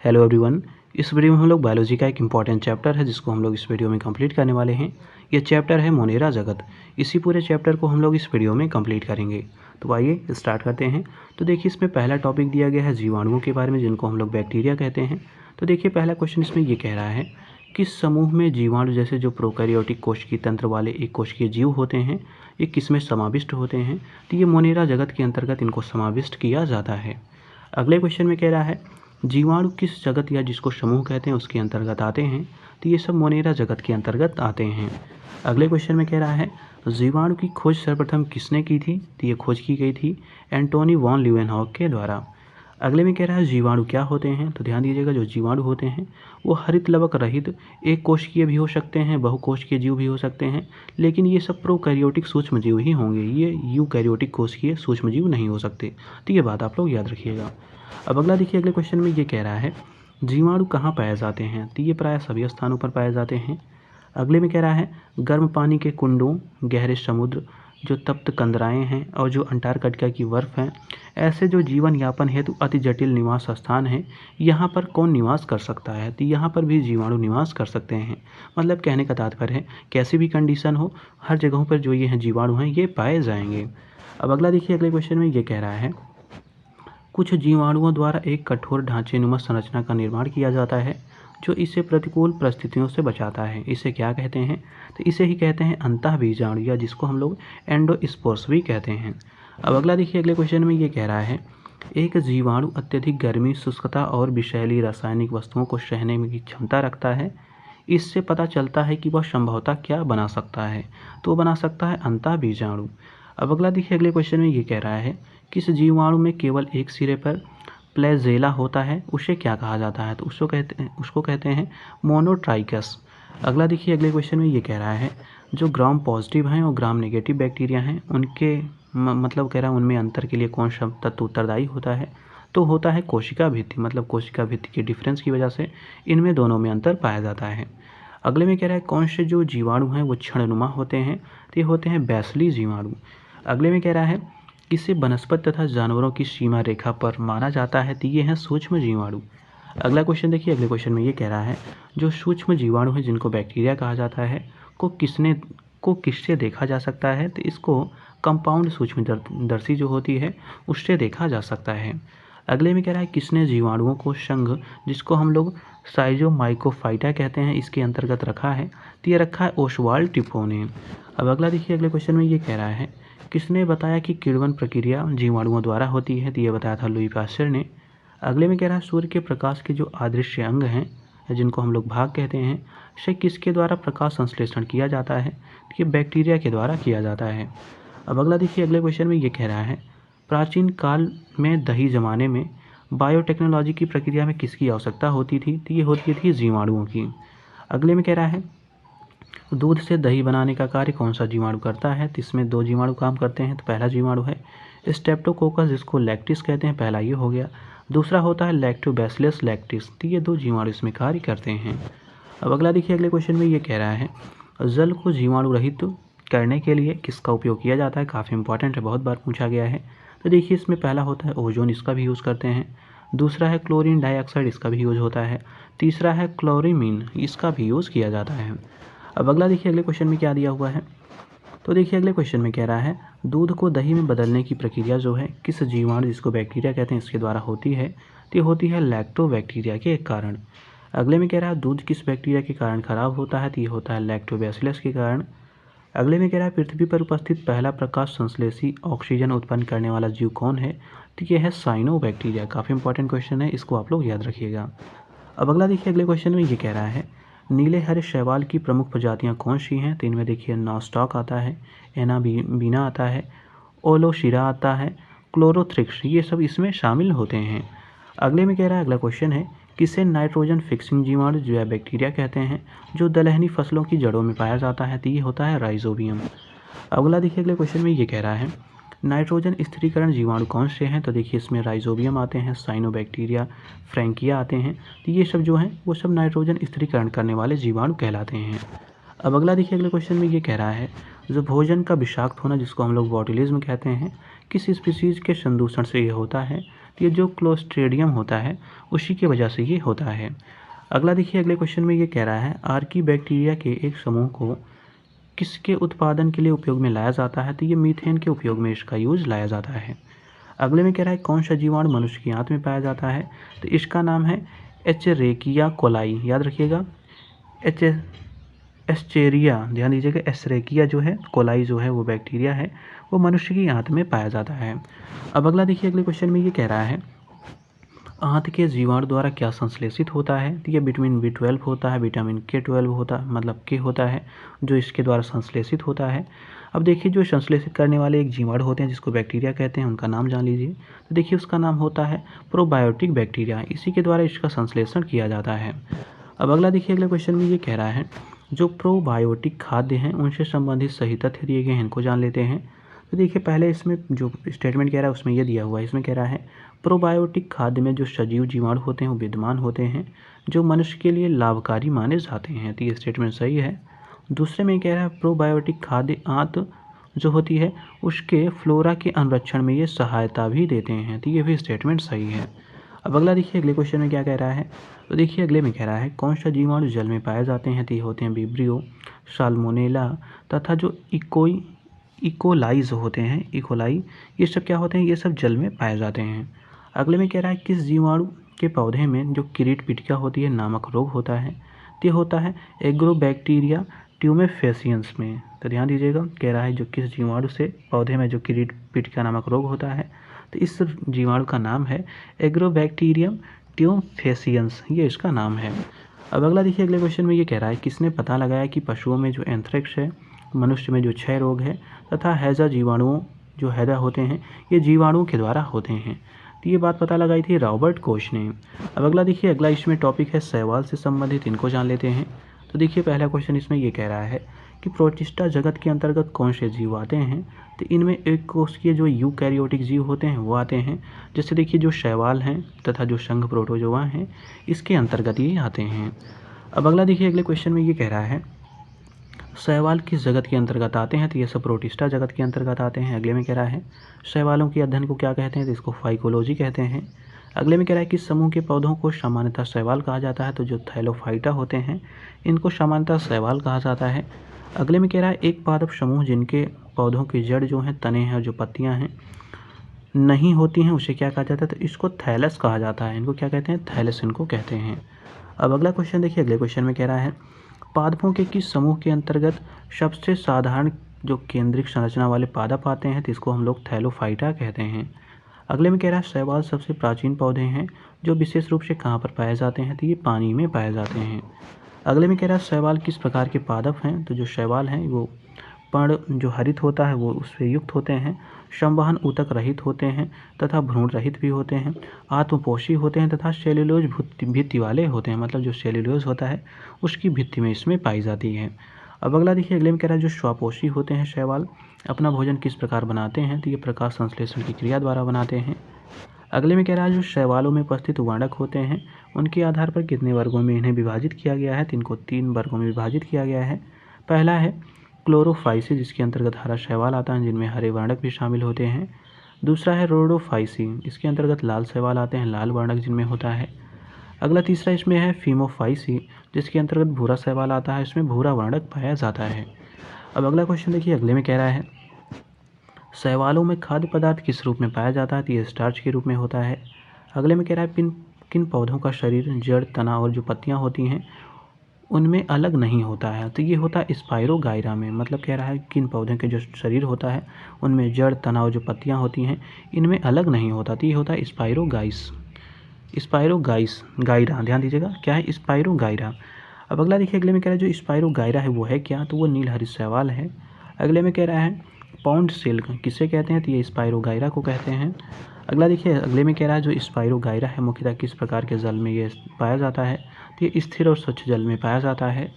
Hello everyone. इस video में हम लोग बायोलॉजी का एक इम्पॉर्टेंट चैप्टर है जिसको हम लोग इस वीडियो में कंप्लीट करने वाले हैं। ये चैप्टर है मोनेरा जगत। इसी पूरे चैप्टर को हम लोग इस वीडियो में कंप्लीट करेंगे। तो आइए स्टार्ट करते हैं। तो देखिए इसमें पहला टॉपिक दिया गया है जीवाणुओं के बारे में, जिनको हम लोग बैक्टीरिया कहते हैं। तो देखिए पहला क्वेश्चन इसमें ये कह रहा है किस समूह में जीवाणु जैसे जो प्रोकैरियोटिक कोशिकीय तंत्र वाले एक कोशिकीय जीव होते हैं, ये किस में समाविष्ट होते हैं। तो ये मोनेरा जगत के अंतर्गत इनको समाविष्ट किया जाता है। अगले क्वेश्चन में कह रहा है जीवाणु किस जगत या जिसको समूह कहते हैं उसके अंतर्गत आते हैं। तो ये सब मोनेरा जगत के अंतर्गत आते हैं। अगले क्वेश्चन में कह रहा है जीवाणु की खोज सर्वप्रथम किसने की थी। तो ये खोज की गई थी एंटोनी वॉन लीeuwenhoek के द्वारा। अगले में कह रहा है जीवाणु क्या होते हैं। तो ध्यान दीजिएगा, जो जीवाणु होते हैं वो हरित लवक रहित एक कोशिकीय भी हो सकते हैं, बहुकोशिकीय जीव भी हो सकते हैं, लेकिन ये सब प्रोकैरियोटिक सूक्ष्म जीव ही होंगे। ये यूकैरियोटिक कोशिकीय सूक्ष्म जीव नहीं हो सकते। तो ये बात आप लोग याद रखिएगा। अब अगला देखिए, अगले क्वेश्चन में ये कह रहा है जीवाणु कहाँ पाए जाते हैं। तो ये प्रायः सभी स्थानों पर पाए जाते हैं। अगले में कह रहा है गर्म पानी के कुंडों, गहरे समुद्र, जो तप्त कंदराएँ हैं और जो अंटार्कटिका की बर्फ़ हैं, ऐसे जो जीवन यापन हेतु अति जटिल निवास स्थान है, यहाँ पर कौन निवास कर सकता है। तो यहाँ पर भी जीवाणु निवास कर सकते हैं। मतलब कहने का तात्पर्य है कैसी भी कंडीशन हो, हर जगहों पर जो ये हैं जीवाणु हैं ये पाए जाएंगे। अब अगला देखिए, अगले क्वेश्चन में ये कह रहा है कुछ जीवाणुओं द्वारा एक कठोर ढांचेनुमा संरचना का निर्माण किया जाता है जो इसे प्रतिकूल परिस्थितियों से बचाता है। इसे क्या कहते हैं। तो इसे ही कहते हैं अंतःबीजाणु, या जिसको हम लोग एंडोस्पोर्स भी कहते हैं। अब अगला देखिए, अगले क्वेश्चन में ये कह रहा है एक जीवाणु अत्यधिक गर्मी, शुष्कता और विषैली रासायनिक वस्तुओं को सहने की क्षमता रखता है। इससे पता चलता है कि वह संभवतः क्या बना सकता है। तो वो बना सकता है अंतःबीजाणु। अब अगला देखिए, अगले क्वेश्चन में ये कह रहा है किस जीवाणु में केवल एक सिरे पर फ्लैजेला होता है, उसे क्या कहा जाता है। तो उसको कहते हैं मोनोट्राइकस। अगला देखिए, अगले क्वेश्चन में ये कह रहा है जो ग्राम पॉजिटिव हैं और ग्राम नेगेटिव बैक्टीरिया हैं, उनके मतलब कह रहा है उनमें अंतर के लिए कौन सा तत्व उत्तरदायी होता है। तो होता है कोशिका भित्ति। मतलब कोशिका भित्ति के डिफरेंस की वजह से इनमें दोनों में अंतर पाया जाता है। अगले में कह रहा है कौन से जो जीवाणु हैं वो क्षणनुमा होते हैं। तो ये होते हैं बैसिली जीवाणु। अगले में कह रहा है किसे वनस्पति तथा जानवरों की सीमा रेखा पर माना जाता है। तो ये हैं सूक्ष्म जीवाणु। अगला क्वेश्चन देखिए, अगले क्वेश्चन में ये कह रहा है जो सूक्ष्म जीवाणु है जिनको बैक्टीरिया कहा जाता है को किससे देखा जा सकता है। तो इसको कंपाउंड सूक्ष्मदर्शी जो होती है उससे देखा जा सकता है। अगले में कह रहा है किसने जीवाणुओं को संघ, जिसको हम लोग साइजोमाइकोफाइटा कहते हैं, इसके अंतर्गत रखा है। तो ये रखा है ओसवाल्ड टिपो ने। अब अगला देखिए, अगले क्वेश्चन में ये कह रहा है किसने बताया कि किण्वन प्रक्रिया जीवाणुओं द्वारा होती है। तो ये बताया था लुई पास्चर ने। अगले में कह रहा है सूर्य के प्रकाश के जो अदृश्य अंग हैं, जिनको हम लोग भाग कहते हैं, से किसके द्वारा प्रकाश संश्लेषण किया जाता है। तो ये बैक्टीरिया के द्वारा किया जाता है। अब अगला देखिए, अगले क्वेश्चन में ये कह रहा है प्राचीन काल में दही जमाने में बायोटेक्नोलॉजी की प्रक्रिया में किसकी आवश्यकता होती थी। तो ये होती थी जीवाणुओं की। अगले में कह रहा है दूध से दही बनाने का कार्य कौन सा जीवाणु करता है। तो इसमें दो जीवाणु काम करते हैं। तो पहला जीवाणु है स्ट्रेप्टोकोकस, जिसको लैक्टिस कहते हैं, पहला ये हो गया। दूसरा होता है लैक्टोबैसिलस लैक्टिस। तो ये दो जीवाणु इसमें कार्य करते हैं। अब अगला देखिए, अगले क्वेश्चन में ये कह रहा है जल को जीवाणु रहित करने के लिए किसका उपयोग किया जाता है। काफ़ी इंपॉर्टेंट है, बहुत बार पूछा गया है। तो देखिए इसमें पहला होता है ओजोन, इसका भी यूज़ करते हैं। दूसरा है क्लोरीन डाइऑक्साइड, इसका भी यूज़ होता है। तीसरा है क्लोरीमीन, इसका भी यूज़ किया जाता है। अब अगला देखिए, अगले क्वेश्चन में क्या दिया हुआ है। तो देखिए अगले क्वेश्चन में कह रहा है दूध को दही में बदलने की प्रक्रिया जो है किस जीवाणु, जिसको बैक्टीरिया कहते हैं, इसके द्वारा होती है। तो ये होती है लैक्टोबैक्टीरिया के कारण। अगले में कह रहा है दूध किस बैक्टीरिया के कारण खराब होता है। तो ये होता है लैक्टोबैसिलस के कारण। अगले में कह रहा है पृथ्वी पर उपस्थित पहला प्रकाश संश्लेषी ऑक्सीजन उत्पन्न करने वाला जीव कौन है। तो ये है साइनोबैक्टीरिया। काफ़ी इंपॉर्टेंट क्वेश्चन है, इसको आप लोग याद रखिएगा। अब अगला देखिए, अगले क्वेश्चन में ये कह रहा है नीले हरे शैवाल की प्रमुख प्रजातियां कौन सी हैं। तो इनमें देखिए नॉस्टॉक आता है, एनाबीना आता है, ओलोशिरा आता है, क्लोरोथ्रिक्स, ये सब इसमें शामिल होते हैं। अगले में कह रहा है, अगला क्वेश्चन है किसे नाइट्रोजन फिक्सिंग जीवाणु जो है बैक्टीरिया कहते हैं, जो दलहनी फसलों की जड़ों में पाया जाता है। तो ये होता है राइजोबियम। अगला देखिए, अगले क्वेश्चन में ये कह रहा है नाइट्रोजन स्थिरीकरण जीवाणु कौन से हैं। तो देखिए इसमें राइजोबियम आते हैं, साइनोबैक्टीरिया, फ्रैंकिया आते हैं। तो ये सब जो हैं वो सब नाइट्रोजन स्थिरीकरण करने वाले जीवाणु कहलाते हैं। अब अगला देखिए, अगले क्वेश्चन में ये कह रहा है जो भोजन का विषाक्त होना, जिसको हम लोग बॉटुलिज्म कहते हैं, किस स्पीसीज के संदूषण से ये होता है। तो ये जो क्लोस्ट्रीडियम होता है उसी की वजह से ये होता है। अगला देखिए, अगले क्वेश्चन में ये कह रहा है आर्की बैक्टीरिया के एक समूह को किसके उत्पादन के लिए उपयोग में लाया जाता है, तो ये मीथेन के उपयोग में इसका यूज लाया जाता है। अगले में कह रहा है कौन सा जीवाणु मनुष्य की आंत में पाया जाता है, तो इसका नाम है एचेरेकिया कोलाई। याद रखिएगा, एस्चेरिया, ध्यान दीजिएगा, एस्चेरेकिया जो है, कोलाई जो है वो बैक्टीरिया है, वो मनुष्य की आंत में पाया जाता है। अब अगला देखिए, अगले क्वेश्चन में ये कह रहा है आंत के जीवाणु द्वारा क्या संश्लेषित होता है, तो ये विटामिन B12 होता है, विटामिन K12 होता है, मतलब K होता है जो इसके द्वारा संश्लेषित होता है। अब देखिए, जो संश्लेषित करने वाले एक जीवाणु होते हैं जिसको बैक्टीरिया कहते हैं, उनका नाम जान लीजिए। तो देखिए, उसका नाम होता है प्रोबायोटिक बैक्टीरिया, इसी के द्वारा इसका संश्लेषण किया जाता है। अब अगला देखिए, अगले क्वेश्चन में ये कह रहा है जो प्रोबायोटिक खाद्य हैं उनसे संबंधित सही तथ्य दिए गए हैं, इनको जान लेते हैं। तो देखिए, पहले इसमें जो स्टेटमेंट कह रहा है उसमें ये दिया हुआ है, इसमें कह रहा है प्रोबायोटिक खाद्य में जो सजीव जीवाणु होते हैं वो विद्यमान होते हैं जो मनुष्य के लिए लाभकारी माने जाते हैं, तो ये स्टेटमेंट सही है। दूसरे में कह रहा है प्रोबायोटिक खाद्य आंत जो होती है उसके फ्लोरा के अनुरक्षण में ये सहायता भी देते हैं, तो ये भी स्टेटमेंट सही है। अब अगला देखिए, अगले क्वेश्चन में क्या कह रहा है, तो देखिए अगले में कह रहा है कौन सा जीवाणु जल में पाए जाते हैं, तो ये होते हैं विब्रियो, साल्मोनेला तथा जो इकोलाई जो होते हैं, इकोलाई, ये सब क्या होते हैं, ये सब जल में पाए जाते हैं। अगले में कह रहा है किस जीवाणु के पौधे में जो किरीट पिटिका होती है नामक रोग होता है, तो ये होता है एग्रोबैक्टीरिया ट्यूमेफेसियंस में। तो ध्यान दीजिएगा, कह रहा है जो किस जीवाणु से पौधे में जो किरीट पिटिका नामक रोग होता है, तो इस जीवाणु का नाम है एग्रोबैक्टीरियम ट्यूमेफेसियंस, ये इसका नाम है। अब अगला देखिए, अगले क्वेश्चन में ये कह रहा है किसने पता लगाया कि पशुओं में जो एंथ्रेक्स है, मनुष्य में जो क्षय रोग है तथा हैजा जीवाणुओं जो हैजा होते हैं ये जीवाणुओं के द्वारा होते हैं, तो ये बात पता लगाई थी रॉबर्ट कोच ने। अब अगला देखिए, अगला इसमें टॉपिक है शैवाल से संबंधित, इनको जान लेते हैं। तो देखिए, पहला क्वेश्चन इसमें ये कह रहा है कि प्रोटिस्टा जगत के अंतर्गत कौन से जीव आते हैं, तो इनमें एक कोशिकीय जो यूकैरियोटिक जीव होते हैं वो आते हैं, जैसे देखिए जो शैवाल हैं तथा जो संघ प्रोटोजोआ हैं इसके अंतर्गत ये आते हैं। अब अगला देखिए, अगले क्वेश्चन में ये कह रहा है शैवाल किस जगत के अंतर्गत आते हैं, तो ये सब प्रोटिस्टा जगत के अंतर्गत आते हैं। अगले में कह रहा है शैवालों के अध्ययन को क्या कहते हैं, तो इसको फाइकोलॉजी कहते हैं। अगले में कह रहा है किस समूह के पौधों को सामान्यतः शैवाल कहा जाता है, तो जो थैलोफाइटा होते हैं इनको सामान्यतः शैवाल कहा जाता है। अगले में कह रहा है एक पादप समूह जिनके पौधों की जड़ जो हैं, तने हैं और जो पत्तियाँ हैं नहीं होती हैं उसे क्या कहा जाता है, तो इसको थैलस कहा जाता है, इनको क्या कहते हैं, थैलस इनको कहते हैं। अब अगला क्वेश्चन देखिए, अगले क्वेश्चन में कह रहा है पादपों के किस समूह के अंतर्गत सबसे साधारण जो केंद्रिक संरचना वाले पादप आते हैं, तो इसको हम लोग थैलोफाइटा कहते हैं। अगले में कह रहा है शैवाल सबसे प्राचीन पौधे हैं जो विशेष रूप से कहाँ पर पाए जाते हैं, तो ये पानी में पाए जाते हैं। अगले में कह रहा है शैवाल किस प्रकार के पादप हैं, तो जो शैवाल हैं वो पर्ण जो हरित होता है वो उससे युक्त होते हैं, संवहन ऊतक रहित होते हैं तथा भ्रूण रहित भी होते हैं, आत्मपोषी होते हैं तथा सेल्यूलोज भित्ति वाले होते हैं, मतलब जो सेल्यूलोज होता है उसकी भित्ति में इसमें पाई जाती है। अब अगला देखिए, अगले में कह रहा है जो स्वापोषी होते हैं शैवाल अपना भोजन किस प्रकार बनाते हैं, तो ये प्रकाश संश्लेषण की क्रिया द्वारा बनाते हैं। अगले में कह रहा है जो शैवालों में उपस्थित वर्णक होते हैं उनके आधार पर कितने वर्गों में इन्हें विभाजित किया गया है, तो इनको 3 वर्गों में विभाजित किया गया है। पहला है क्लोरोफाइसी जिसके अंतर्गत हरा शैवाल आता है जिनमें हरे वर्णक भी शामिल होते हैं। दूसरा है रोडोफाइसी, इसके अंतर्गत लाल शैवाल आते हैं, लाल वर्णक जिनमें होता है। अगला तीसरा इसमें है फीमोफाइसी जिसके अंतर्गत भूरा शैवाल आता है, इसमें भूरा वर्णक पाया जाता है। अब अगला क्वेश्चन देखिए, अगले में कह रहा है शैवालों में खाद्य पदार्थ किस रूप में पाया जाता है, तो ये स्टार्च के रूप में होता है। अगले में कह रहा है किन पौधों का शरीर जड़, तना और जो पत्तियाँ होती हैं उनमें अलग नहीं होता है, तो ये होता है स्पाइरोगाइरा में। मतलब कह रहा है किन पौधों के जो शरीर होता है उनमें जड़, तना और जो पत्तियाँ होती हैं इनमें अलग नहीं होता, तो ये होता है स्पाइरोगाइस गाइरा, ध्यान दीजिएगा क्या है, स्पाइरोगाइरा। अब अगला देखिए, अगले में कह रहा है जो स्पाइरोगाइरा है वो है क्या, तो वो नीलहरित शैवाल है। अगले में कह रहा है पाउंड सेल किसे कहते हैं, तो ये स्पाइरोगाइरा को कहते हैं। अगला देखिए, अगले में कह रहा है जो स्पाइरोगाइरा है मुख्यतः किस प्रकार के जल में ये पाया जाता है, तो ये स्थिर और स्वच्छ जल में पाया जाता है।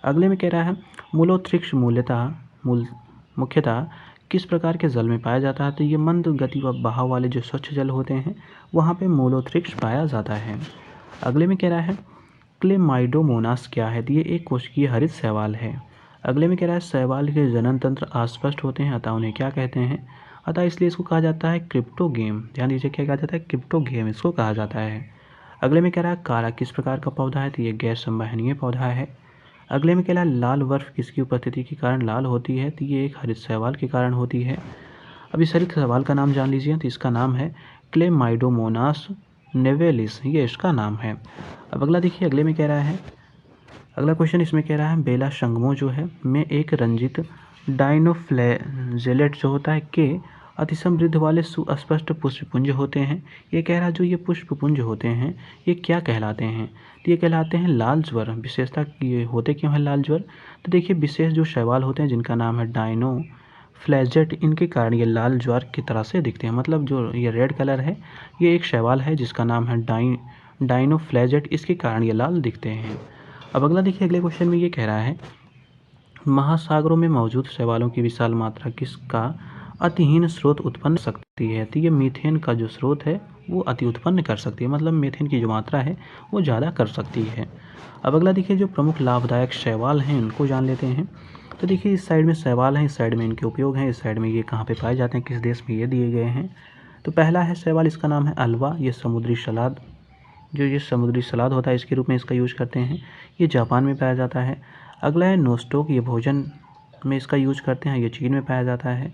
अगले में कह रहा है मूलोथ्रिक्स मुख्यतः किस प्रकार के जल में पाया जाता है, तो ये मंद गति व बहाव वाले जो स्वच्छ जल होते हैं वहाँ पे मूलोथ्रिक्स पाया जाता है। अगले में कह रहा है क्लेमाइडोमोनास क्या है, तो ये एक कोशिकीय हरित शैवाल है। अगले में कह रहा है शैवाल के जनन तंत्र अस्पष्ट होते हैं अतः उन्हें क्या कहते हैं, अतः इसलिए इसको कहा जाता है क्रिप्टो गेम। ध्यान दीजिए क्या कहा जाता है, क्रिप्टो गेम इसको कहा जाता है। अगले में कह रहा है कारा किस प्रकार का पौधा है, तो ये गैस संवहनीय पौधा है। अगले में कह रहा है लाल बर्फ किसकी उपस्थिति के कारण लाल होती है, तो ये एक हरित शैवाल के कारण होती है। अब इस हरित शैवाल का नाम जान लीजिए, तो इसका नाम है क्लेमाइडोमोनास नेवेलिस, ये इसका नाम है। अब अगला देखिए, अगले में कह रहा है, अगला क्वेश्चन इसमें कह रहा है बेला संगमो जो है में एक रंजित डाइनोफ्लैजेलेट जो होता है के अति समृद्ध वाले सुस्पष्ट पुष्पपुंज होते हैं। ये कह रहा है जो ये पुष्पपुंज होते हैं ये क्या कहलाते हैं, तो ये कहलाते हैं लाल ज्वर। विशेषता ये होते क्यों हैं लाल ज्वर, तो देखिए विशेष जो शैवाल होते हैं जिनका नाम है डाइनोफ्लैजेट, इनके कारण ये लाल ज्वर की तरह से दिखते हैं। मतलब जो ये रेड कलर है ये एक शैवाल है जिसका नाम है डाइनोफ्लैजेट, इसके कारण ये लाल दिखते हैं। अब अगला देखिए, अगले क्वेश्चन में ये कह रहा है महासागरों में मौजूद शैवालों की विशाल मात्रा किसका अतिहीन स्रोत उत्पन्न कर सकती है, तो ये मीथेन का जो स्रोत है वो अति उत्पन्न कर सकती है। मतलब मीथेन की जो मात्रा है वो ज़्यादा कर सकती है। अब अगला देखिए, जो प्रमुख लाभदायक शैवाल हैं उनको जान लेते हैं। तो देखिए इस साइड में शैवाल हैं, इस साइड में इनके उपयोग हैं, इस साइड में ये कहाँ पे पाए जाते हैं, किस देश में ये दिए गए हैं। तो पहला है शैवाल, इसका नाम है अल्वा। ये समुद्री सलाद, जो ये समुद्री सलाद होता है इसके रूप में इसका यूज करते हैं, ये जापान में पाया जाता है। अगला है नोस्टोक, ये भोजन में इसका यूज करते हैं, ये चीन में पाया जाता है।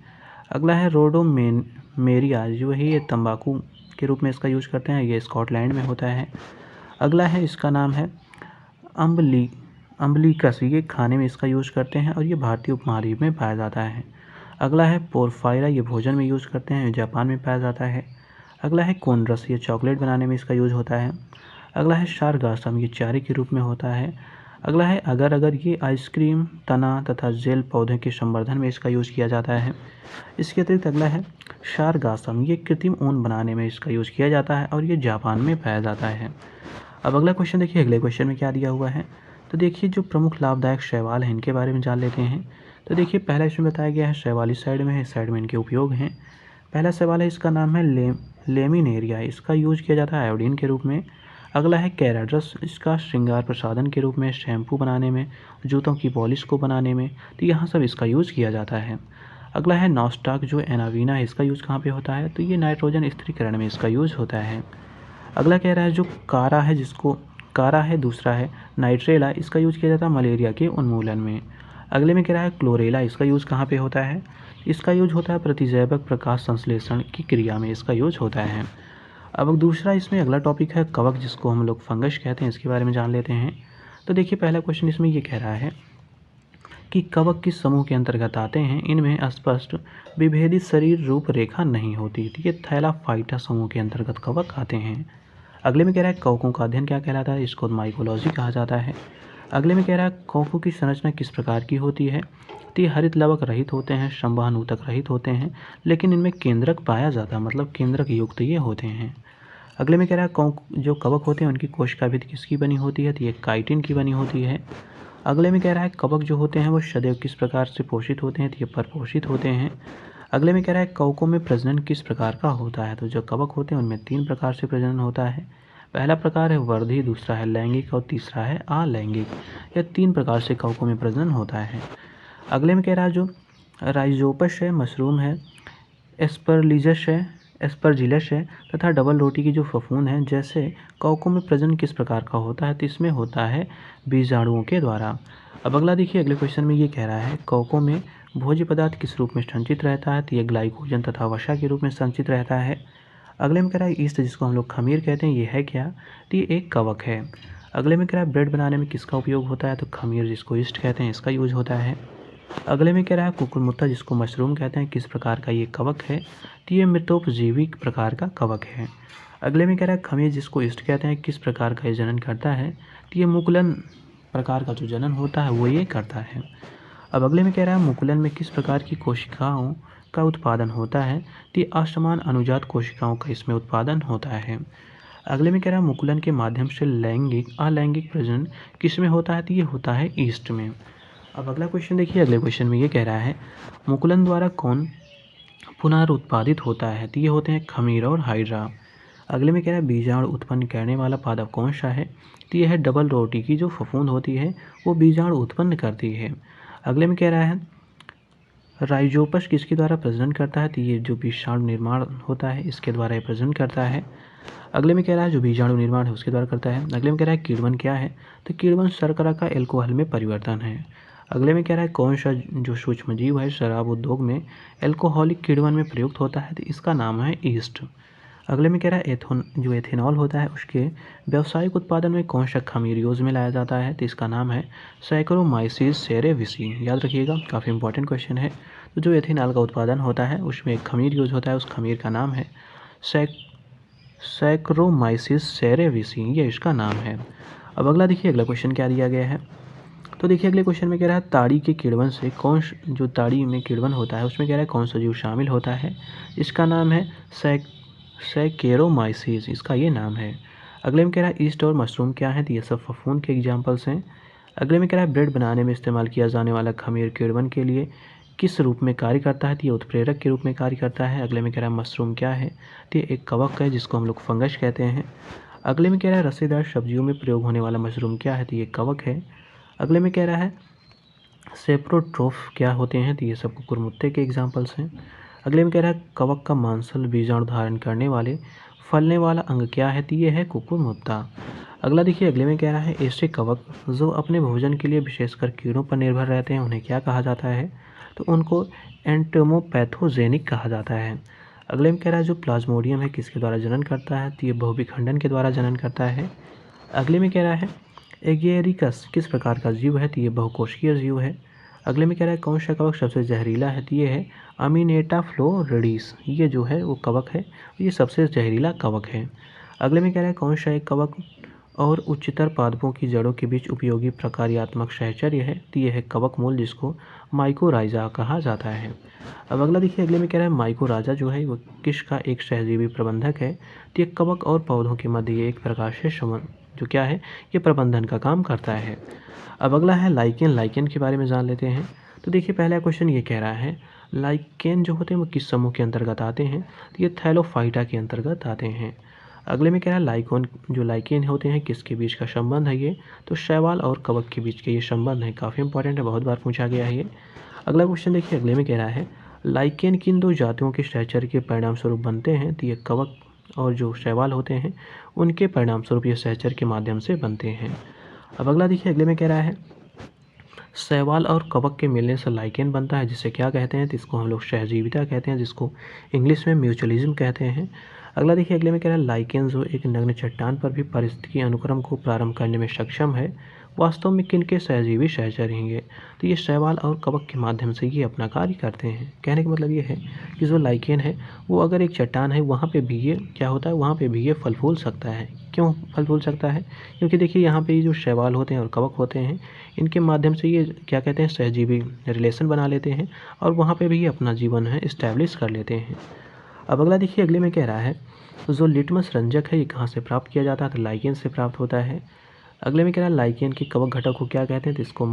अगला है रोडोमेरिया, जो है ये तंबाकू के रूप में इसका यूज करते हैं, ये स्कॉटलैंड में होता है। अगला है इसका नाम है अम्बलिकस, ये खाने में इसका यूज करते हैं और ये भारतीय उपमहाद्वीप में पाया जाता है। अगला है पोरफायरा, ये भोजन में यूज करते हैं, जापान में पाया जाता है। अगला है कोनरस, ये चॉकलेट बनाने में इसका यूज होता है। अगला है शारगासम, ये चारे के रूप में होता है। अगला है अगर अगर, ये आइसक्रीम तना तथा जेल पौधे के संवर्धन में इसका यूज किया जाता है। इसके अतिरिक्त अगला है शारगासम, ये कृत्रिम ऊन बनाने में इसका यूज किया जाता है और ये जापान में पाया जाता है। अब अगला क्वेश्चन देखिए, अगले क्वेश्चन में क्या दिया हुआ है, तो देखिए जो प्रमुख लाभदायक शैवाल हैं इनके बारे में जान लेते हैं। तो देखिए पहला इसमें बताया गया है शैवाल इस साइड में है, इस साइड में इनके उपयोग हैं। पहला सवाल है, इसका नाम है लेमिनेरिया, इसका यूज किया जाता है आयोडीन के रूप में। अगला है कैराड्रस, इसका श्रृंगार प्रसाधन के रूप में, शैम्पू बनाने में, जूतों की पॉलिश को बनाने में, तो यहाँ सब इसका यूज किया जाता है। अगला है नॉस्टाक, जो एनावीना है, इसका यूज कहाँ पे होता है, तो ये नाइट्रोजन स्थिरीकरण में इसका यूज होता है। अगला कह रहा है जो कारा है, जिसको कारा है, दूसरा है नाइट्रेला, इसका यूज किया जाता है मलेरिया के उन्मूलन में। अगले में कह रहा है क्लोरेला, इसका यूज कहाँ पे होता है, इसका यूज होता है प्रतिजैवक प्रकाश संश्लेषण की क्रिया में इसका यूज होता है। अब दूसरा इसमें अगला टॉपिक है कवक, जिसको हम लोग फंगस कहते हैं, इसके बारे में जान लेते हैं। तो देखिए पहला क्वेश्चन इसमें ये कह रहा है कि कवक किस समूह के अंतर्गत आते हैं, इनमें स्पष्ट विभेदित शरीर रूपरेखा नहीं होती, तो ये थैलाफाइटा समूह के अंतर्गत कवक आते हैं। अगले में कह रहा है कवकों का अध्ययन क्या कहलाता है, इसको माइकोलॉजी कहा जाता है। अगले में कह रहा है कवकों की संरचना किस प्रकार की होती है, तो ये हरित लवक रहित होते हैं, संवहन ऊतक रहित होते हैं, लेकिन इनमें केंद्रक पाया जाता है, मतलब केंद्रक युक्त ये होते हैं। अगले में कह रहा है जो कवक होते हैं उनकी कोशिका भित्ति किसकी बनी होती है, तो ये काइटिन की बनी होती है। अगले में कह रहा है कवक जो होते हैं वो सदैव किस प्रकार से पोषित होते हैं, तो ये परपोषित होते हैं। अगले में कह रहा है कवकों में प्रजनन किस प्रकार का होता है, तो जो कवक होते हैं उनमें 3 प्रकार से प्रजनन होता है। पहला प्रकार है वर्धी, दूसरा है लैंगिक और तीसरा है अलैंगिक। यह 3 प्रकार से कवकों में प्रजनन होता है। अगले में कह रहा है जो राइजोपस है, मशरूम है, एस्परजिलस है तथा डबल रोटी की जो फफूंद है, जैसे कवकों में प्रजनन किस प्रकार का होता है, तो इसमें होता है बीजाणुओं के द्वारा। अब अगला देखिए, अगले क्वेश्चन में ये कह रहा है कवकों में भोज्य पदार्थ किस रूप में संचित रहता है, तो ये ग्लाइकोजन तथा वसा के रूप में संचित रहता है। अगले में कह रहा है ईस्ट, जिसको हम लोग खमीर कहते हैं, ये है क्या, तो ये एक कवक है। अगले में कह रहा है ब्रेड बनाने में किसका उपयोग होता है, तो खमीर, जिसको ईस्ट कहते हैं, इसका यूज होता है। अगले में कह रहा है कुकुरमुत्ता, जिसको मशरूम कहते हैं, किस प्रकार का ये कवक है, तो ये मृतोपजीवी प्रकार का कवक है। अगले में कह रहा है खमीर, जिसको ईस्ट कहते हैं, किस प्रकार का ये जनन करता है, तो ये मुकुलन प्रकार का जो जनन होता है वो ये करता है। अब अगले में कह रहा है मुकुलन में किस प्रकार की कोशिकाओं का उत्पादन होता है, तो ये असमान अनुजात कोशिकाओं का इसमें उत्पादन होता है। अगले में कह रहा है मुकुलन के माध्यम से लैंगिक अलैंगिक प्रजनन किस में होता है, तो ये होता है ईस्ट में। अब अगला क्वेश्चन देखिए, अगले क्वेश्चन में ये कह रहा है मुकुलन द्वारा कौन पुनरुत्पादित होता है, तो ये होते हैं खमीर और हाइड्रा। अगले में कह रहा है बीजाणु उत्पन्न करने वाला पादप कौन सा है, तो ये है डबल रोटी की जो फफूंद होती है वो बीजाणु उत्पन्न करती है। अगले में कह रहा है राइजोपस किसके द्वारा प्रजनन करता है? तो ये जो विषाणु निर्माण होता है इसके द्वारा ये प्रजनन करता है। अगले में कह रहा है जो बीजाणु निर्माण है उसके द्वारा करता है। अगले में कह रहा है कीड़वन क्या है? तो कीड़वन शर्करा का एल्कोहल में परिवर्तन है। अगले में कह रहा है कौन सा जो सूक्ष्म जीव है शराब उद्योग में एल्कोहलिक कीड़वन में प्रयुक्त होता है? तो इसका नाम है ईस्ट। अगले में कह रहा है जो एथेनॉल होता है उसके व्यावसायिक उत्पादन में कौन सा खमीर यूज में लाया जाता है? तो इसका नाम है सैकरोमाइसिस सेरेविसी। याद रखिएगा, काफ़ी इंपॉर्टेंट क्वेश्चन है। तो जो एथेनॉल का उत्पादन होता है उसमें एक खमीर यूज होता है, उस खमीर का नाम है सैकरोमाइसिस सेरेविसी, ये इसका नाम है। अब अगला देखिए, अगला क्वेश्चन क्या दिया गया है। तो देखिए अगले क्वेश्चन में कह रहा है ताड़ी के कीड़वन से जो ताड़ी में कीड़वन होता है उसमें कह रहा है कौन सा जीव शामिल होता है? इसका नाम है सैकेरोमाइसिस, इसका ये नाम है। अगले में कह रहा है ईस्ट और मशरूम क्या है? तो ये सब फफूंद के एग्जाम्पल्स हैं। अगले में कह रहा है ब्रेड बनाने में इस्तेमाल किया जाने वाला खमीर कीड़वन के लिए किस रूप में कार्य करता है? तो ये उत्प्रेरक के रूप में कार्य करता है। अगले में कह रहा है मशरूम क्या है? तो ये एक कवक है जिसको हम लोग फंगस कहते हैं। अगले में कह रहा है रसेदार सब्जियों में प्रयोग होने वाला मशरूम क्या है? तो ये कवक है। अगले में कह रहा है सेप्रोट्रोफ क्या होते हैं? तो ये सब कुकुरमुत्ते के एग्जाम्पल्स हैं। अगले में कह रहा है कवक का मांसल बीजाणु धारण करने वाले फलने वाला अंग क्या है? तो ये है कुकुरमुत्ता। अगला देखिए, अगले में कह रहा है ऐसे कवक जो अपने भोजन के लिए विशेषकर कीड़ों पर निर्भर रहते हैं उन्हें क्या कहा जाता है? तो उनको एंटोमोपैथोजेनिक कहा जाता है। अगले में कह रहा है जो प्लाज्मोडियम है किसके द्वारा जनन करता है? तो ये बहुविखंडन के द्वारा जनन करता है। अगले में कह रहा है एगेरिकस किस प्रकार का जीव है? तो ये बहुकोशिकीय जीव है। अगले में कह रहा है कौन सा कवक सबसे जहरीला है? तो ये है अमीनेटा फ्लोरिडिस, ये जो है वो कवक है, ये सबसे जहरीला कवक है। अगले में कह रहा है कौन सा एक कवक और उच्चतर पादपों की जड़ों के बीच उपयोगी प्रकार्यात्मक सहचर्य है? तो ये है कवक मूल जिसको माइकोराइजा कहा जाता है। अब अगला देखिए, अगले में कह रहा है माइकोराइजा जो है वो किसका एक सहजीवी प्रबंधक है? तो ये कवक और पौधों के मध्य ये एक प्रकार से संबंध जो क्या है ये प्रबंधन का काम करता है। अब अगला है लाइकेन। लाइकेन के बारे में जान लेते हैं। तो देखिए पहला क्वेश्चन ये कह रहा है लाइकेन जो होते हैं वो किस समूह के अंतर्गत आते हैं? तो ये थैलोफाइटा के अंतर्गत आते हैं। अगले में कह रहा है लाइकेन होते हैं किसके बीच का संबंध है? ये तो शैवाल और कवक के बीच के ये संबंध है। काफ़ी इंपॉर्टेंट है, बहुत बार पूछा गया है ये। अगला क्वेश्चन देखिए, अगले में कह रहा है लाइकेन किन दो जातियों के सहचर्य के परिणाम स्वरूप बनते हैं? तो ये कवक और जो शैवाल होते हैं उनके परिणाम स्वरूप ये सहचर्य के माध्यम से बनते हैं। अब अगला देखिए, अगले में कह रहा है शैवाल और कवक के मिलने से लाइकेन बनता है जिसे क्या कहते हैं? तो इसको हम लोग सहजीविता कहते हैं, जिसको इंग्लिश में म्यूचुअलिज्म कहते हैं। अगला देखिए, अगले में कह रहा है लाइकेन जो एक नग्न चट्टान पर भी पारिस्थितिकी अनुक्रम को प्रारंभ करने में सक्षम है, वास्तव में किन के सहजीवी सहचर्य हैं? तो ये शैवाल और कवक के माध्यम से ये अपना कार्य करते हैं। कहने का मतलब ये है कि जो लाइकेन है वो अगर एक चट्टान है वहाँ पे भी ये क्या होता है, वहाँ पे भी ये फल फूल सकता है। क्यों फल फूल सकता है? क्योंकि देखिए यहाँ पे ये जो शैवाल होते हैं और कवक होते हैं इनके माध्यम से ये क्या कहते हैं सहजीवी रिलेशन बना लेते हैं और वहाँ पे भी ये अपना जीवन है इस्टेब्लिश कर लेते हैं। अब अगला देखिए, अगले में कह रहा है जो लिटमस रंजक है ये कहाँ से प्राप्त किया जाता है? तो लाइकेन से प्राप्त होता है। अगले में कह रहा है लाइकेन के कवक घटक को क्या कहते हैं? तो इसको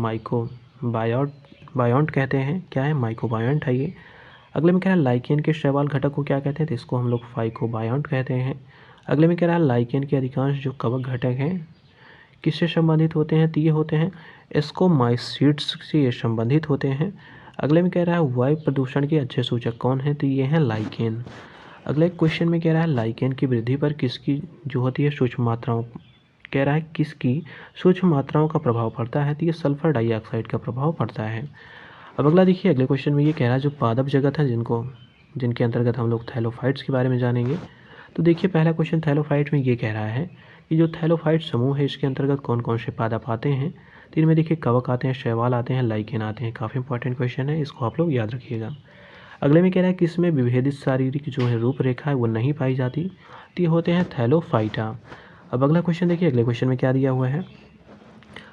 बायोंट कहते हैं। क्या है? माइकोबायोंट है ये। अगले में कह रहा है लाइकेन के शैवाल घटक को क्या कहते हैं? तो इसको हम लोग फाइकोबायोंट कहते हैं। अगले में कह रहा है लाइकेन के अधिकांश जो कवक घटक हैं किससे संबंधित होते हैं? तो ये होते हैं एस्कोमाइसीड्स से ये संबंधित होते हैं। अगले में कह रहा है वायु प्रदूषण के अच्छे सूचक कौन हैं? तो ये हैं लाइकेन। अगले क्वेश्चन में कह रहा है लाइकेन की वृद्धि पर किसकी जो होती है सूक्ष्म मात्राओं कह रहा है किसकी सूक्ष्म मात्राओं का प्रभाव पड़ता है? तो ये सल्फर डाइऑक्साइड का प्रभाव पड़ता है। अब अगला देखिए, अगले क्वेश्चन में ये कह रहा है जो पादप जगत है जिनके अंतर्गत हम लोग थैलोफाइट्स के बारे में जानेंगे। तो देखिए पहला क्वेश्चन थैलोफाइट में ये कह रहा है कि जो थैलोफाइट समूह है इसके अंतर्गत कौन कौन से पादप आते हैं? तो इनमें देखिए कवक आते हैं, शैवाल आते हैं, लाइकेन आते हैं। काफ़ी इंपॉर्टेंट क्वेश्चन है, इसको आप लोग याद रखिएगा। अगले में कह रहा है किसमें विभेदित शारीरिक जो है रूपरेखा है वो नहीं पाई जाती? तो ये होते हैं थैलोफाइटा। अब अगला क्वेश्चन देखिए, अगले क्वेश्चन में क्या दिया हुआ है।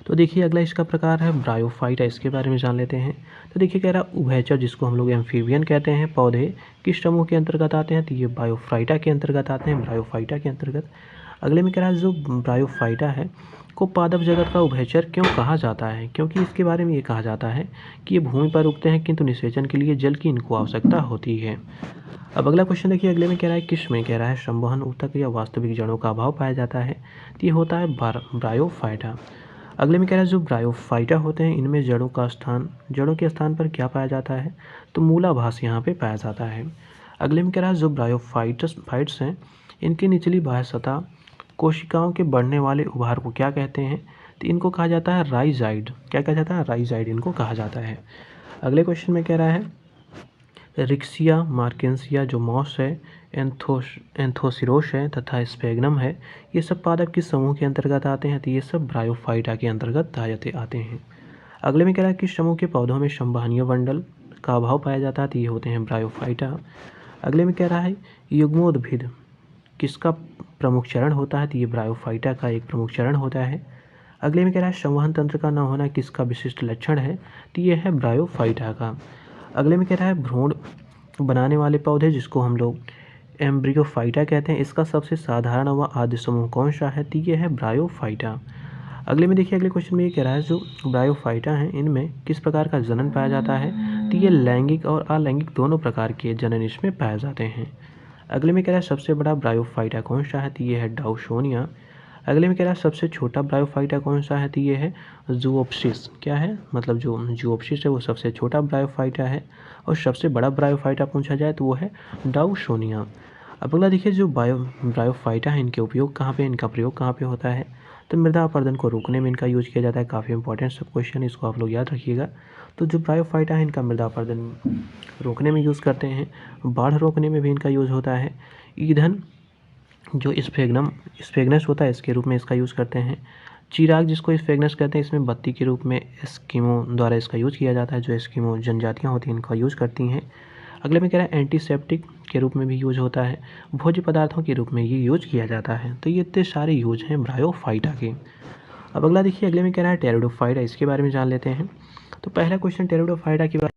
तो देखिए अगला इसका प्रकार है ब्रायोफाइटा, इसके बारे में जान लेते हैं। तो देखिए कह रहा है उभयचर जिसको हम लोग एम्फीबियन कहते हैं पौधे किस समूह के अंतर्गत आते हैं? तो ये बायोफाइटा के अंतर्गत आते हैं, ब्रायोफाइटा के अंतर्गत। अगले में कह रहा है जो ब्रायोफाइटा है को पादप जगत का उभयचर क्यों कहा जाता है? क्योंकि इसके बारे में ये कहा जाता है कि ये भूमि पर उगते हैं किंतु निषेचन के लिए जल की इनको आवश्यकता होती है। अब अगला क्वेश्चन देखिए, अगले में कह रहा है किस में कह रहा है संवहन ऊतक या वास्तविक जड़ों का अभाव पाया जाता है? तो ये होता है ब्रायोफाइटा। अगले में कह रहा है जो ब्रायोफाइटा होते हैं इनमें जड़ों के स्थान पर क्या पाया जाता है, तो मूलाभास यहाँ पे पाया जाता है। अगले में कह रहा है जो फाइट्स हैं इनकी निचली बाह्य सतह कोशिकाओं के बढ़ने वाले उभार को क्या कहते हैं, तो इनको कहा जाता है राइजाइड। क्या कहा जाता है, राइजाइड इनको कहा जाता है। अगले क्वेश्चन में कह रहा है रिक्सिया मार्केंसिया जो मॉस है, एंथोसिरोस है तथा स्पेगनम है, ये सब पादप किस समूह के अंतर्गत आते हैं, तो ये सब ब्रायोफाइटा के अंतर्गत आते हैं। अगले में कह रहा है किस समूह के पौधों में संवहनीय मंडल का अभाव पाया जाता है, तो ये होते हैं ब्रायोफाइटा। अगले में कह रहा है युग्मोद्भिद किसका प्रमुख चरण होता है, तो ये ब्रायोफाइटा का एक प्रमुख चरण होता है। अगले में कह रहा है संवहन तंत्र का न होना किसका विशिष्ट लक्षण है, तो ये है ब्रायोफाइटा का। अगले में कह रहा है भ्रूण बनाने वाले पौधे जिसको हम लोग एम्ब्रियोफाइटा कहते हैं, इसका सबसे साधारण व आद्य समूह कौन सा है, तो ये है ब्रायोफाइटा। अगले में देखिए अगले क्वेश्चन में ये कह रहा है जो ब्रायोफाइटा हैं इनमें किस प्रकार का जनन पाया जाता है, तो ये लैंगिक और अलैंगिक दोनों प्रकार के जनन इसमें पाए जाते हैं। अगले में कह रहा है सबसे बड़ा ब्रायोफाइटा कौन सा है, तो ये है डाउसोनिया। अगले में कह रहा है सबसे छोटा ब्रायोफाइटा कौन सा है, तो ये है जूओप्सिस। क्या है, मतलब जो जूओप्सिस है वो सबसे छोटा ब्रायोफाइटा है, और सबसे बड़ा ब्रायोफाइटा पूछा जाए तो वो है डाउसोनिया। अब अगला देखिए जो ब्रायोफाइटा है इनके उपयोग कहाँ पे, इनका प्रयोग कहाँ पे होता है, तो मृदा अपरदन को रोकने में इनका यूज किया जाता है। काफ़ी इंपॉर्टेंट सब क्वेश्चन, इसको आप लोग याद रखिएगा। तो जो ब्रायोफाइटा है इनका मृदा अपरदन रोकने में यूज़ करते हैं, बाढ़ रोकने में भी इनका यूज़ होता है, ईंधन जो स्फेग्नस होता है इसके रूप में इसका यूज़ करते हैं, चिराग जिसको स्फेग्नस कहते हैं इसमें बत्ती के रूप में एस्किमो द्वारा इसका यूज़ किया जाता है, जो एस्किमो जनजातियाँ होती हैं इनका यूज़ करती हैं। अगले में कह रहा है एंटीसेप्टिक के रूप में भी यूज होता है, भोज्य पदार्थों के रूप में ये यूज किया जाता है। तो ये इतने सारे यूज हैं ब्रायोफाइटा के। अब अगला देखिए अगले में कह रहा है टेरिडोफाइटा, इसके बारे में जान लेते हैं। तो पहला क्वेश्चन टेरिडोफाइटा के बारे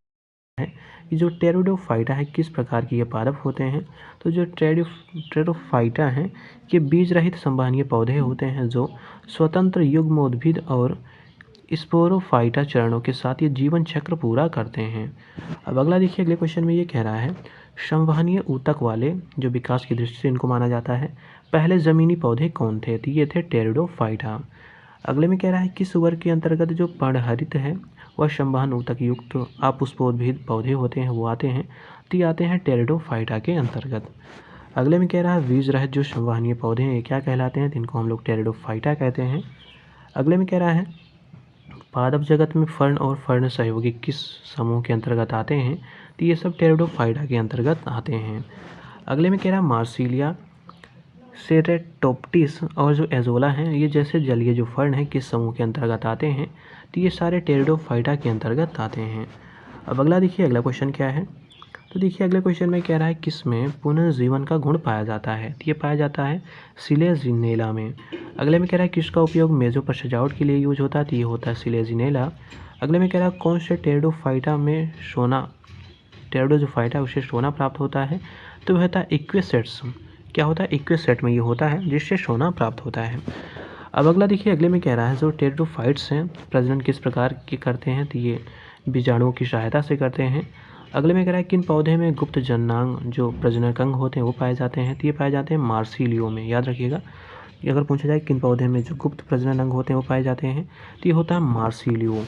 में है कि जो टेरिडोफाइटा है किस प्रकार के ये पादप होते हैं, तो जो टेरिडोफाइटा हैं ये बीज रहित संवहनीय पौधे होते हैं जो स्वतंत्र युग्मोद्भिद और स्पोरोफाइटा चरणों के साथ ये जीवन चक्र पूरा करते हैं। अब अगला देखिए अगले क्वेश्चन में ये कह रहा है संवहनीय ऊतक वाले जो विकास की दृष्टि से इनको माना जाता है पहले ज़मीनी पौधे कौन थे, तो ये थे टेरिडोफाइटा। अगले में कह रहा है किस वर्ग के अंतर्गत जो पर्णहरित है वह संवहन ऊतक युक्त अपुष्पोद्भिद पौधे होते हैं वो आते हैं, तो ये आते हैं टेरिडोफाइटा के अंतर्गत। अगले में कह रहा है बीज रहित जो संवहनीय पौधे हैं ये क्या कहलाते हैं, तो इनको हम लोग टेरिडोफाइटा कहते हैं। अगले में कह रहा है पादप जगत में फर्ण और फर्ण सहयोगी किस समूह के अंतर्गत आते हैं, तो ये सब टेरिडोफाइटा के अंतर्गत आते हैं। अगले में कह रहा है मार्सिलिया, सेरेटोप्टिस और जो एजोला हैं ये जैसे जलीय जो फर्ण हैं किस समूह के अंतर्गत आते हैं, तो ये सारे टेरिडोफाइटा के अंतर्गत आते हैं। अब अगला देखिए अगला क्वेश्चन क्या है, तो देखिए अगले क्वेश्चन में कह रहा है किस में पुनर्जीवन का गुण पाया जाता है, तो ये पाया जाता है सिलेजिनेला में। अगले में कह रहा है किसका उपयोग मेज़ों पर सजावट के लिए यूज होता है, तो ये होता है सिलेजिनेला। अगले में कह रहा है कौन से टेरिडोफाइटा में टेरिडोफाइटा है उसे सोना प्राप्त होता है, तो वह होता है इक्वेसेट्स। क्या होता है, इक्वेसेट में ये होता है जिससे सोना प्राप्त होता है। अब अगला देखिए अगले में कह रहा है जो टेरिडोफाइट्स हैं प्रजनन किस प्रकार के करते हैं, तो ये बीजाणुओं की सहायता से करते हैं। अगले में कह रहा है किन पौधे में गुप्त जननांग जो प्रजनक अंग होते हैं वो पाए जाते हैं, तो ये पाए जाते हैं मार्सिलियो में। याद रखिएगा अगर पूछा जाए किन पौधे में जो गुप्त प्रजनन अंग होते हैं वो पाए जाते हैं, तो ये होता है मार्सिलियो।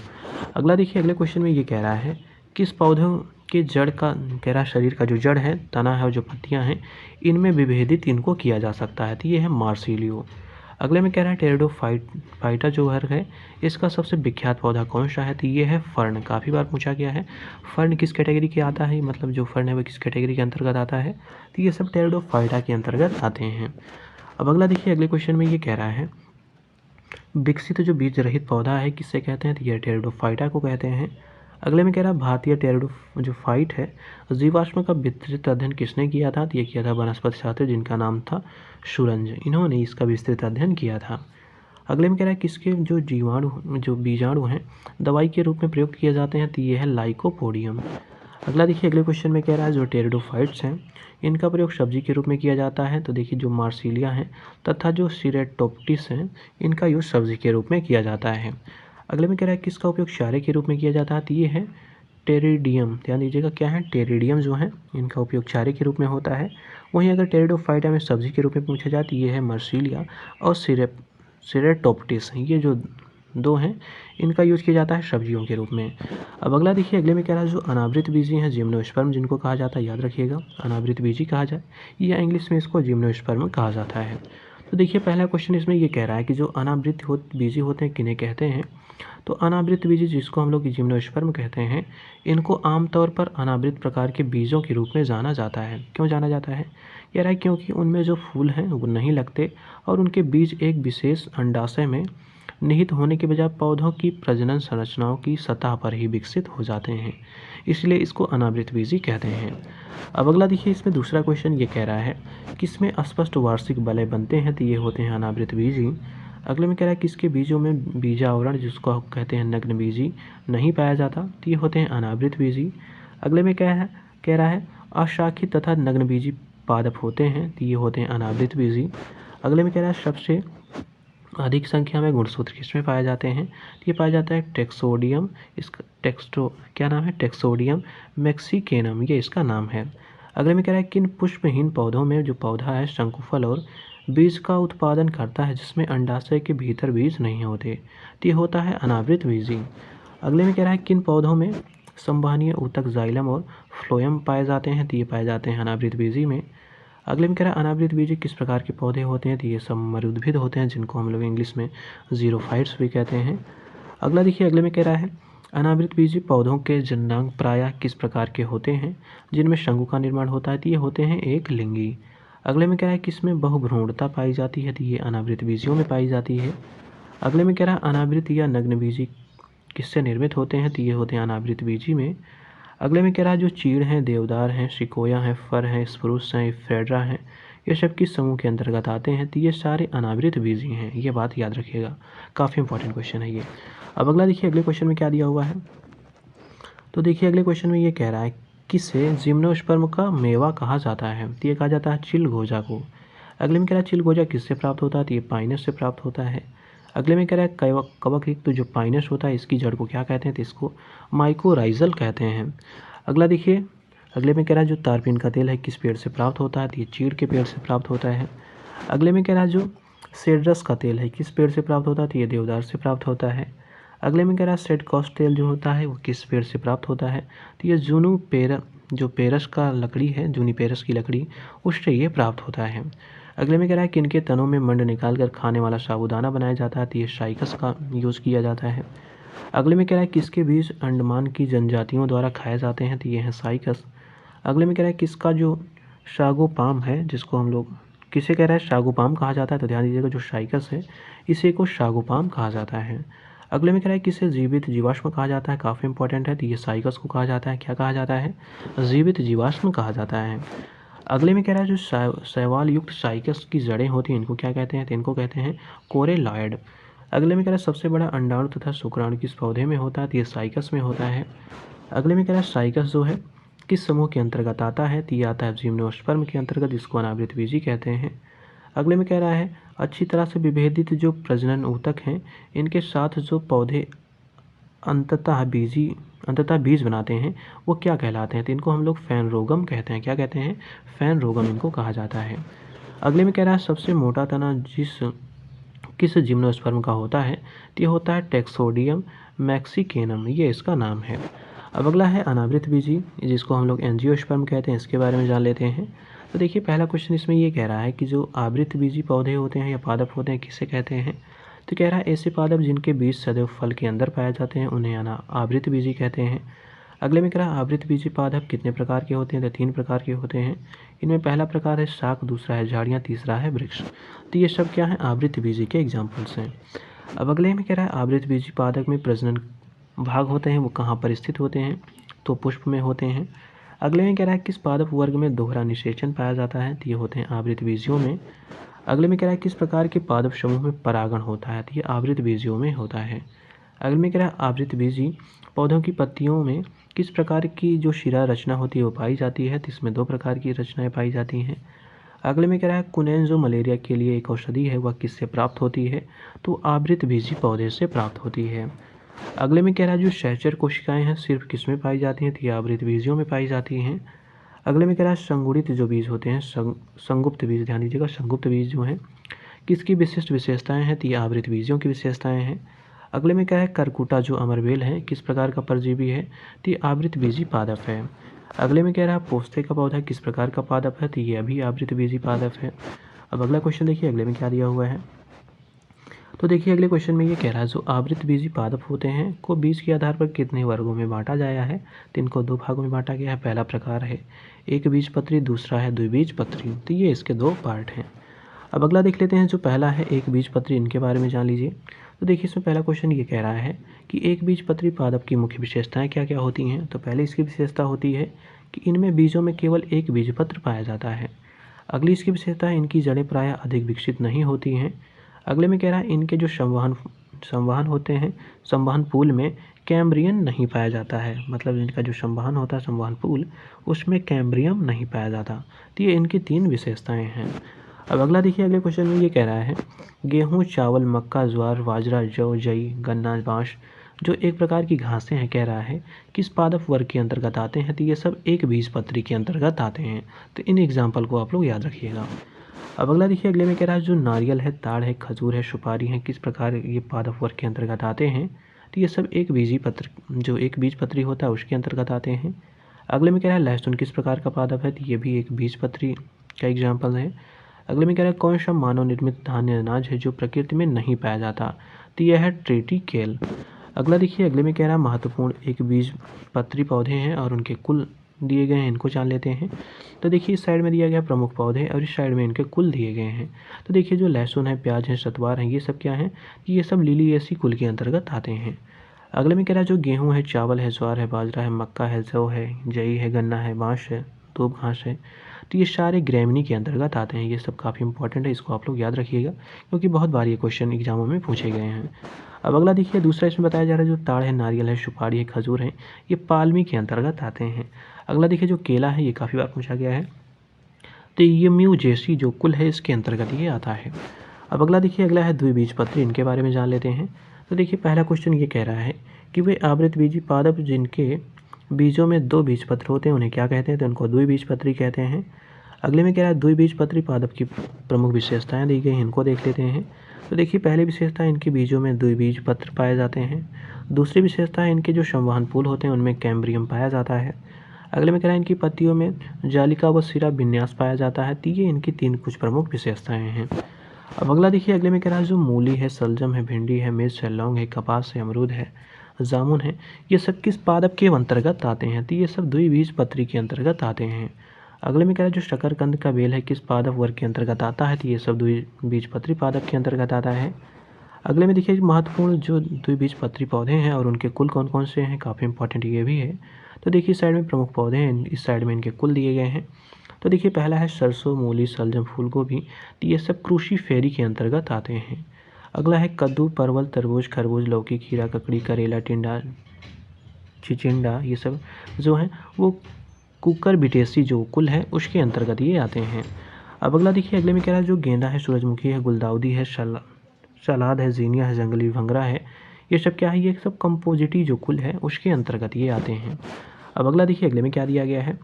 अगला देखिए अगले क्वेश्चन में ये कह रहा है किस पौधों के जड़ का, कह रहा है शरीर का जो जड़ है, तना है और जो पत्तियाँ हैं इनमें विभेदित इनको किया जा सकता है, तो ये है मार्सिलियो। अगले में कह रहा है टेरिडोफाइटा जो वर्ग है इसका सबसे विख्यात पौधा कौन सा है, तो ये है फर्ण। काफ़ी बार पूछा गया है फर्ण किस कैटेगरी के आता है, मतलब जो फर्ण है वो किस कैटेगरी के अंतर्गत आता है, तो ये सब टेरिडोफाइटा के अंतर्गत आते हैं। अब अगला देखिए अगले क्वेश्चन में ये कह रहा है विकसित जो बीज रहित पौधा है किससे कहते हैं, तो ये टेरिडोफाइटा को कहते हैं। अगले में कह रहा है भारतीय टेरिडोफाइट है जीवाश्म का विस्तृत अध्ययन किसने किया था, तो ये किया था वनस्पति शास्त्री जिनका नाम था शुरंज, इन्होंने इसका विस्तृत अध्ययन किया था। अगले में कह रहा है किसके जो बीजाणु हैं दवाई के रूप में प्रयोग किए जाते हैं, तो ये है लाइकोपोडियम। अगला देखिए अगले क्वेश्चन में कह रहा है जो टेरिडोफाइट्स हैं इनका प्रयोग सब्जी के रूप में किया जाता है, तो देखिए जो मार्सिलिया हैं तथा जो सिरेटोप्टिस हैं इनका यूज सब्जी के रूप में किया जाता है। अगले में कह रहा है किसका उपयोग चारे के रूप में किया जाता है, तो ये है टेरिडियम। ध्यान दीजिएगा क्या है, टेरिडियम जो है इनका उपयोग चारे के रूप में होता है। वहीं अगर टेरिडोफाइटा में सब्जी के रूप में पूछा जाए तो ये है मार्सिलिया और सिरेटोप्टिस, ये जो दो हैं, इनका यूज किया जाता है सब्जियों के रूप में। अब अगला देखिए, अगले में कह रहा है जो अनावृत बीजी हैं जिम्नोस्पर्म जिनको कहा जाता है, याद रखिएगा अनावृत बीजी कहा जाए या इंग्लिश में इसको जिम्नोस्पर्म कहा जाता है। तो देखिए पहला क्वेश्चन इसमें ये कह रहा है कि जो अनावृत बीजी होते हैं किन्हें कहते हैं। तो अनावृत बीजी जिसको हम लोग जिम्नोस्पर्म कहते हैं, इनको आमतौर पर अनावृत प्रकार के बीजों के रूप में जाना जाता है। क्यों जाना जाता है? कह रहा है क्योंकि उनमें जो फूल हैं वो नहीं लगते और उनके बीज एक विशेष अंडाशय में निहित होने के बजाय पौधों की प्रजनन संरचनाओं की सतह पर ही विकसित हो जाते हैं, इसलिए इसको अनावृत बीजी कहते हैं। अब अगला देखिए, इसमें दूसरा क्वेश्चन ये कह रहा है किसमें स्पष्ट वार्षिक वलय बनते हैं, तो ये होते हैं अनावृत बीजी। अगले में कह रहा है किसके बीजों में बीजावरण जिसको हम कहते हैं नग्न बीजी नहीं पाया जाता, तो ये होते हैं अनावृत बीजी। अगले में क्या है, कह रहा है अशाखित तथा नग्न बीजी पादप होते हैं, तो ये होते हैं अनावृत बीजी। अगले में कह रहा है सबसे अधिक संख्या में गुणसूत्र किसमें पाए जाते हैं, तो ये पाया जाता है टेक्सोडियम, इसका क्या नाम है, टेक्सोडियम मैक्सिकेनम, ये इसका नाम है। अगले में कह रहा है किन पुष्पहीन पौधों में जो पौधा है शंकुफल और बीज का उत्पादन करता है जिसमें अंडाशय के भीतर बीज नहीं होते, तो ये होता है अनावृत बीजी। अगले में कह रहा है किन पौधों में संवहनीय ऊतक जाइलम और फ्लोएम पाए जाते हैं, तो ये पाए जाते हैं अनावृत बीजी में। अगले में कह रहा है अनावृत बीजी किस प्रकार के पौधे होते हैं, तो ये समरूद्भिद होते हैं जिनको हम लोग इंग्लिश में जीरोफाइट्स भी कहते हैं। अगला देखिए, अगले में कह रहा है अनावृत बीजी पौधों के जननांग प्रायः किस प्रकार के होते हैं जिनमें शंकु का निर्माण होता है, तो ये होते हैं एक लिंगी। अगले में कह रहा है किसमें बहुभ्रूणता पाई जाती है, तो ये अनावृत बीजियों में पाई जाती है। अगले में कह रहा है अनावृत या नग्न बीजी किससे निर्मित होते हैं, तो ये होते हैं अनावृत बीजी में। अगले में कह रहा है जो चीड़ हैं, देवदार हैं, सिकोया हैं, फर हैं, स्प्रूस हैं, फ्रेडरा हैं, ये सब किस समूह के अंतर्गत आते हैं, तो ये सारे अनावृत बीजी हैं। ये बात याद रखिएगा, काफ़ी इंपॉर्टेंट क्वेश्चन है ये। अब अगला देखिए, अगले क्वेश्चन में क्या दिया हुआ है। तो देखिए अगले क्वेश्चन में ये कह रहा है किसे जिम्नोस्पर्म का मेवा कहा जाता है, तो ये कहा जाता है चिलगोजा को। अगले में कह रहा है चिलगोजा किससे प्राप्त होता है, तो ये पाइनस से प्राप्त होता है। अगले में कह रहा है कवक तो जो पाइनस होता है इसकी जड़ को क्या कहते हैं, तो इसको माइकोराइजल कहते हैं। अगला देखिए, अगले में कह रहा है जो तारपीन का तेल है किस पेड़ से प्राप्त होता है, तो ये चीड़ के पेड़ से प्राप्त होता है। अगले में कह रहा है जो सेड्रस का तेल है किस पेड़ से प्राप्त होता है, तो ये देवदार से प्राप्त होता है। अगले में कह रहा है सेडकॉस तेल जो होता है वो किस पेड़ से प्राप्त होता है, तो ये जो पेरस का लकड़ी है, जूनिपेरस की लकड़ी, उससे ये प्राप्त होता है। अगले में कह रहा है किनके तनों में मंड निकालकर खाने वाला साबूदाना बनाया जाता है, तो ये साइकस का यूज़ किया जाता है। अगले में कह रहा है किसके बीज अंडमान की जनजातियों द्वारा खाए जाते हैं, तो ये हैं साइकस। अगले में कह रहा है किसका जो सागोपाम है जिसको हम लोग किसे कह रहा है सागोपाम कहा जाता है, तो ध्यान दीजिएगा जो साइकस है इसे को सागोपाम कहा जाता है। अगले में कह रहा है किसे जीवित जीवाश्म कहा जाता है, काफ़ी इंपॉर्टेंट है, तो ये साइकस को कहा जाता है। क्या कहा जाता है, जीवित जीवाश्म कहा जाता है। अगले में कह रहा है जो शैवाल युक्त साइकस की जड़ें होती हैं इनको क्या कहते हैं, तो इनको कहते हैं कोरेलॉयड। अगले में कह रहा है सबसे बड़ा अंडाणु तथा शुक्राणु किस पौधे में होता है, तो ये साइकस में होता है। अगले में कह रहा है साइकस जो है किस समूह के अंतर्गत आता है, तो ये आता है जिम्नोस्पर्म के अंतर्गत, इसको अनावृत बीजी कहते हैं। अगले में कह रहा है अच्छी तरह से विभेदित जो प्रजनन ऊतक हैं इनके साथ जो पौधे अंततः बीज बनाते हैं वो क्या कहलाते हैं, तो इनको हम लोग फैनरोगम कहते हैं। क्या कहते हैं, फैनरोगम इनको कहा जाता है। अगले में कह रहा है सबसे मोटा तना किस जिम्नोस्पर्म का होता है, तो ये होता है टेक्सोडियम मैक्सिकेनम, ये इसका नाम है। अब अगला है अनावृत बीजी जिसको हम लोग एंजियोस्पर्म कहते हैं, इसके बारे में जान लेते हैं। तो देखिए पहला क्वेश्चन इसमें ये कह रहा है कि जो आवृत बीजी पौधे होते हैं या पादप होते हैं किसे कहते हैं, तो कह रहा है ऐसे पादप जिनके बीज सदैव फल के अंदर पाए जाते हैं उन्हें आवृत बीजी कहते हैं। अगले में कह रहा है आवृत बीजी पादप कितने प्रकार के होते हैं, तो 3 प्रकार के होते हैं। इनमें पहला प्रकार है शाक, दूसरा है झाड़ियाँ, तीसरा है वृक्ष। तो ये सब क्या है, आवृत बीजी के एग्जाम्पल्स हैं। अब अगले में कह रहा है आवृत बीजी पादप में प्रजनन भाग होते हैं वो कहाँ पर स्थित होते हैं, तो पुष्प में होते हैं। अगले में कह रहा है किस पादप वर्ग में दोहरा निषेचन पाया जाता है, तो ये होते हैं आवृत बीजियों में। अगले में कह रहा है किस प्रकार के पादप समूह में परागण होता है, तो ये आवृत बीजियों में होता है। अगले में कह रहा है आवृत बीजी पौधों की पत्तियों में किस प्रकार की जो शिरा रचना होती है वो पाई जाती है, तो इसमें 2 प्रकार की रचनाएं पाई जाती हैं। अगले में कह रहा है कुनैन जो मलेरिया के लिए एक औषधि है वह किससे प्राप्त होती है, तो आवृत बीजी पौधे से प्राप्त होती है। अगले में कह रहा है जो सहचर कोशिकाएं हैं सिर्फ किस में पाई जाती हैं, तो ये आवृत बीजियों में पाई जाती हैं। अगले में कह रहा है संगुणित जो बीज होते हैं संगुप्त बीज, ध्यान दीजिएगा संगुप्त बीज जो हैं किसकी विशिष्ट विशेषताएं हैं, तो ये आवृत बीजियों की विशेषताएं हैं। अगले में क्या है, करकुटा जो अमरबेल है किस प्रकार का परजीवी है, तो ये आवृतबीजी पादप है। अगले में कह रहा है पोस्ते का पौधा किस प्रकार का पादप है, तो ये अभी आवृतबीजी पादप है। अब अगला क्वेश्चन देखिए अगले में क्या दिया हुआ है। तो देखिए अगले क्वेश्चन में ये कह रहा है जो आवृतबीजी पादप होते हैं को बीज के आधार पर कितने वर्गों में बांटा गया है, तो इनको दो भागों में बांटा गया है। पहला प्रकार है एक बीजपत्री, दूसरा है द्विबीजपत्री, तो ये इसके दो पार्ट हैं। अब अगला देख लेते हैं, जो पहला है एक बीजपत्री, इनके बारे में जान लीजिए। तो देखिए इसमें पहला क्वेश्चन ये कह रहा है कि एक बीजपत्री पादप की मुख्य विशेषताएं क्या क्या होती हैं। तो पहले इसकी विशेषता होती है कि इनमें बीजों में केवल एक बीजपत्र पाया जाता है। अगली इसकी विशेषता है इनकी जड़ें प्रायः अधिक विकसित नहीं होती हैं। अगले में कह रहा है इनके जो संवहन होते हैं, संवहन पूल में कैम्ब्रियन नहीं पाया जाता है, मतलब इनका जो संवहन होता है संवहन पूल उसमें कैम्ब्रियम नहीं पाया जाता। तो ये इनकी तीन विशेषताएं हैं। अब अगला देखिए अगले क्वेश्चन में ये कह रहा है गेहूँ, चावल, मक्का, ज्वार, बाजरा, जौ, जई, गन्ना, बाँस जो एक प्रकार की घासें हैं, कह रहा है किस पादप वर्ग के अंतर्गत आते हैं, तो ये सब एक बीजपत्री के अंतर्गत आते हैं। तो इन एग्जाम्पल को आप लोग याद रखिएगा। अब अगला देखिए अगले में कह रहा है जो नारियल है, ताड़ है, खजूर है, सुपारी है किस प्रकार ये पादप वर्ग के अंतर्गत आते हैं, तो ये सब एक बीजपत्री होता है उसके अंतर्गत आते हैं। अगले में कह रहा है लहसुन किस प्रकार का पादप है, तो ये भी एक बीजपत्री का एग्जाम्पल है। अगले में कह रहा है कौन सा मानव निर्मित धान्य अनाज है जो प्रकृति में नहीं पाया जाता, तो यह है ट्रेटिकेल। अगला देखिए अगले में कह रहा है महत्वपूर्ण एक बीजपत्री पौधे हैं और उनके कुल दिए गए हैं, इनको जान लेते हैं। तो देखिए इस साइड में दिया गया प्रमुख पौधे और इस साइड में इनके कुल दिए गए हैं। तो देखिए जो लहसुन है, प्याज है, शतवार है, ये सब क्या है, ये सब लिलिएसी कुल के अंतर्गत आते हैं। अगले में कह रहा है जो गेहूँ है, चावल है, ज्वार है, बाजरा है, मक्का है, जौ है, जई है, गन्ना है, बाँस है, दूब घास है, तो ये सारे ग्रैमिनी के अंतर्गत आते हैं। ये सब काफ़ी इंपॉर्टेंट है, इसको आप लोग याद रखिएगा क्योंकि बहुत बार ये क्वेश्चन एग्जामों में पूछे गए हैं। अब अगला देखिए दूसरा इसमें बताया जा रहा है जो ताड़ है, नारियल है, सुपारी है, खजूर है, ये पालमी के अंतर्गत आते हैं। अगला देखिए जो केला है, ये काफ़ी बार पूछा गया है, तो ये म्यूजेसी जो कुल है इसके अंतर्गत ये आता है। अब अगला देखिए अगला है द्विबीजपत्री, इनके बारे में जान लेते हैं। तो देखिए पहला क्वेश्चन ये कह रहा है कि वे आवृतबीजी पादप जिनके बीजों में दो बीजपत्र होते हैं उन्हें क्या कहते हैं, तो उनको द्विबीजपत्री कहते हैं। अगले में कह रहा है द्विबीजपत्री पादप की प्रमुख विशेषताएं दी गई हैं, इनको देख लेते हैं। तो देखिए पहली विशेषता इनके बीजों में द्विबीजपत्र पाए जाते हैं। दूसरी विशेषता है इनके जो संवहन पूल होते हैं उनमें कैम्ब्रियम पाया जाता है। अगले में कह रहा है इनकी पत्तियों में जालिका व सिरा विन्यास पाया जाता है। तो ये इनकी तीन कुछ प्रमुख विशेषताएं हैं। अब अगला देखिए अगले में कह रहा है जो मूली है, सलजम है, भिंडी है, मिर्च है, लौंग है, कपास है, अमरूद है, जामुन है, ये सब किस पादप के अंतर्गत आते हैं, तो ये सब द्विबीजपत्री के अंतर्गत आते हैं। अगले में कह रहा है जो शकरकंद का बेल है किस पादप वर्ग के अंतर्गत आता है, तो ये सब द्विबीजपत्री पादप के अंतर्गत आता है। अगले में देखिए महत्वपूर्ण जो द्विबीजपत्री पौधे हैं और उनके कुल कौन कौन से हैं, काफ़ी इंपॉर्टेंट ये भी है। तो देखिए इस साइड में प्रमुख पौधे हैं, इस साइड में इनके कुल दिए गए हैं। तो देखिए पहला है सरसों, मूली, शलजम, फूलगोभी, तो ये सब क्रूसीफेरी के अंतर्गत आते हैं। अगला है कद्दू, परवल, तरबूज, खरबूज, लौकी, खीरा, ककड़ी, करेला, टिंडा, चिचिंडा, ये सब जो हैं वो कुकुरबिटेसी जो कुल है उसके अंतर्गत ये आते हैं। अब अगला देखिए अगले में कह रहा है जो गेंदा है, सूरजमुखी है, गुलदाउदी है, सलाद है, जीनिया है, जंगली भंगरा है, ये सब क्या है, ये सब कंपोजिटी जो कुल है उसके अंतर्गत ये आते हैं। अब अगला देखिए अगले में क्या दिया गया है।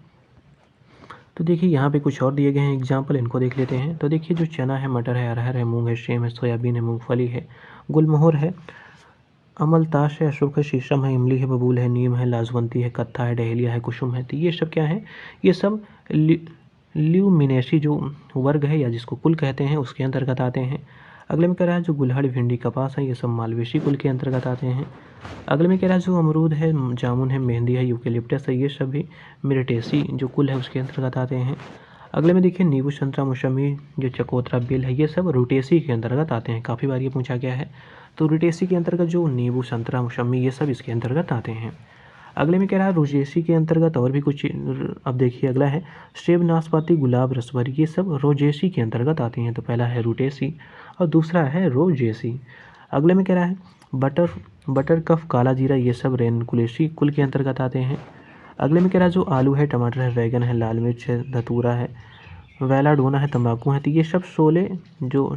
तो देखिए यहाँ पे कुछ और दिए गए हैं एग्जाम्पल, इनको देख लेते हैं। तो देखिए जो चना है, मटर है, अरहर है, मूंग है, सेम है, सोयाबीन है, मूंगफली है, गुलमोहर है, अमलताश है, अशोक है, शीशम है, इमली है, बबूल है, नीम है, लाजवंती है, कत्था है, डहेलिया है, कुसुम है, तो ये सब क्या है, ये सब ल्यूमिनेसी जो वर्ग है या जिसको कुल कहते हैं उसके अंतर्गत आते हैं। अगले में कह रहा है जो गुलहड़, भिंडी, कपास है, ये सब मालवेसी कुल के अंतर्गत आते हैं। अगले में कह रहा है जो अमरूद है, जामुन है, मेहंदी है, यूकेलिप्टस है, ये सभी मिरेटेसी जो कुल है उसके अंतर्गत आते हैं। अगले में देखिए नींबू, संतरा, मौसमी, जो चकोतरा, बेल है, ये सब रूटेसी के अंतर्गत आते हैं। काफ़ी बार ये पूछा गया है। तो रूटेसी के अंतर्गत जो नींबू, संतरा, मौसमी, ये सब इसके अंतर्गत आते हैं। अगले में कह रहा है रोजेसी के अंतर्गत और भी कुछ। अब देखिए अगला है सेब, नाशपाती, गुलाब, रसभरी, ये सब रोजेसी के अंतर्गत आती हैं। तो पहला है रूटेसी और दूसरा है रोजेसी। अगले में कह रहा है बटर कफ, काला जीरा, ये सब रेनकुलेसी कुल के अंतर्गत आते हैं। अगले में कह रहा है जो आलू है, टमाटर है, बैगन है, लाल मिर्च है, धतूरा है, वेलाडोना है, तंबाकू है, तो ये सब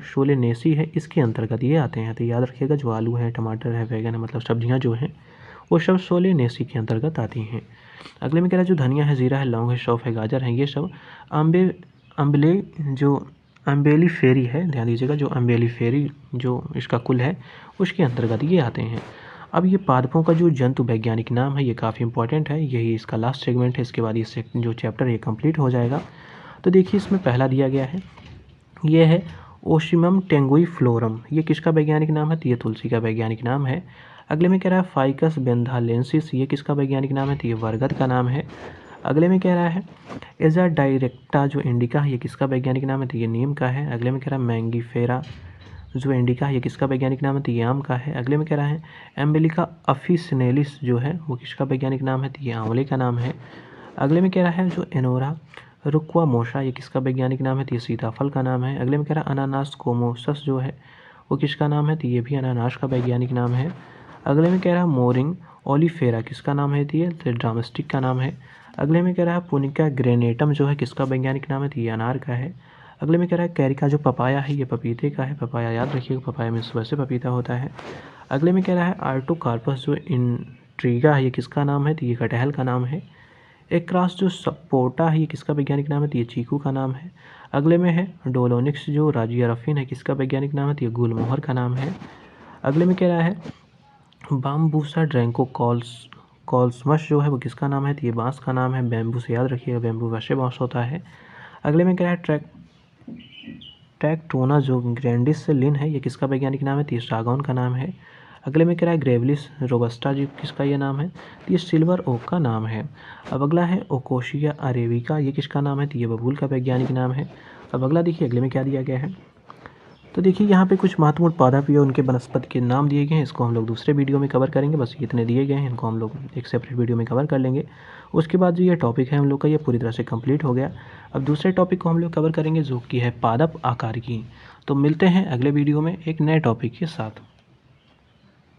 सोलेनेसी है इसके अंतर्गत ये आते हैं। तो याद रखिएगा जो आलू है, टमाटर है, बैगन है, मतलब सब्जियां जो हैं वो सब सोलेनेसी के अंतर्गत आती हैं। अगले में कह रहा है जो धनिया है, जीरा है, लौंग है, सौंफ है, गाजर है, ये सब अम्बले जो एम्बेलिफेरी है, ध्यान दीजिएगा, जो एम्बेलिफेरी जो इसका कुल है उसके अंतर्गत ये आते हैं। अब ये पादपों का जो जंतु वैज्ञानिक नाम है ये काफ़ी इंपॉर्टेंट है, यही इसका लास्ट सेगमेंट है, इसके बाद ये जो चैप्टर ये कंप्लीट हो जाएगा। तो देखिए इसमें पहला दिया गया है, ये है ओशिमम टेंगुइफ्लोरम, ये किसका वैज्ञानिक नाम है? तो ये तुलसी का वैज्ञानिक नाम है। अगले में कह रहा है फाइकस बेंथालेंसिस, ये किसका वैज्ञानिक नाम है? तो ये बरगद का नाम है। अगले में कह रहा है एजा डायरेक्टा जो इंडिका है ये किसका वैज्ञानिक नाम है? तो ये नीम का है। अगले में कह रहा है मैंगीफेरा जो इंडिका है ये किसका वैज्ञानिक नाम है? तो ये आम का है। अगले में कह रहा है एम्बेलिका अफिसिनेलिस जो है वो किसका वैज्ञानिक नाम है? तो ये आंवले का नाम है। अगले में कह रहा है जो एनोरा रुक्वा मोशा ये किसका वैज्ञानिक नाम है? तो ये सीताफल का नाम है। अगले में कह रहा है अनानास कोमोसस जो है वो किसका नाम है? तो ये भी अनानास का वैज्ञानिक नाम है। अगले में कह रहा है मोरिंग ओलिफेरा किसका नाम है? तो ये ड्रामस्टिक का नाम है। अगले में कह रहा है पुनिका ग्रेनेटम जो है किसका वैज्ञानिक नाम है? तो ये अनार का है। अगले में कह रहा है कैरिका जो पपाया है ये पपीते का है, पपाया याद रखिएगा, पपाया में वैसे पपीता होता है। अगले में कह रहा है आर्टोकार्पस जो इंट्रीगा है ये किसका नाम है? तो ये कटहल का नाम है। एक क्रास जो सपोटा है ये किसका वैज्ञानिक नाम है? तो ये चीकू का नाम है। अगले में है डोलोनिक्स जो राजियारफिन है किसका वैज्ञानिक नाम है? तो ये गुलमोहर का नाम है। अगले में कह रहा है बाम्बूसा ड्रैंको कॉल्समस जो है वो किसका नाम है? तो ये बांस का नाम है। बैम्बू से याद रखिएगा, बैम्बू वैसे बांस होता है। अगले में कह रहा है ट्रैक्टोना जो ग्रैंडिस से लिन है ये किसका वैज्ञानिक नाम है? तो ये सागौन का नाम है। अगले में कह रहा है ग्रेवलिस रोबस्टा जी किसका ये नाम है? तो ये सिल्वर ओक का नाम है। अब अगला है ओकोशिया अरेबिका, ये किसका नाम है? तो ये बबूल का वैज्ञानिक नाम है। अब अगला देखिए अगले में क्या दिया गया है, तो देखिए यहाँ पे कुछ महत्वपूर्ण पौधा भी है, उनके वनस्पति के नाम दिए गए हैं, इसको हम लोग दूसरे वीडियो में कवर करेंगे, बस इतने दिए गए हैं, इनको हम लोग एक सेपरेट वीडियो में कवर कर लेंगे। उसके बाद जो ये टॉपिक है हम लोग का ये पूरी तरह से कंप्लीट हो गया। अब दूसरे टॉपिक को हम लोग कवर करेंगे जो कि है पादप आकार की। तो मिलते हैं अगले वीडियो में एक नए टॉपिक के साथ।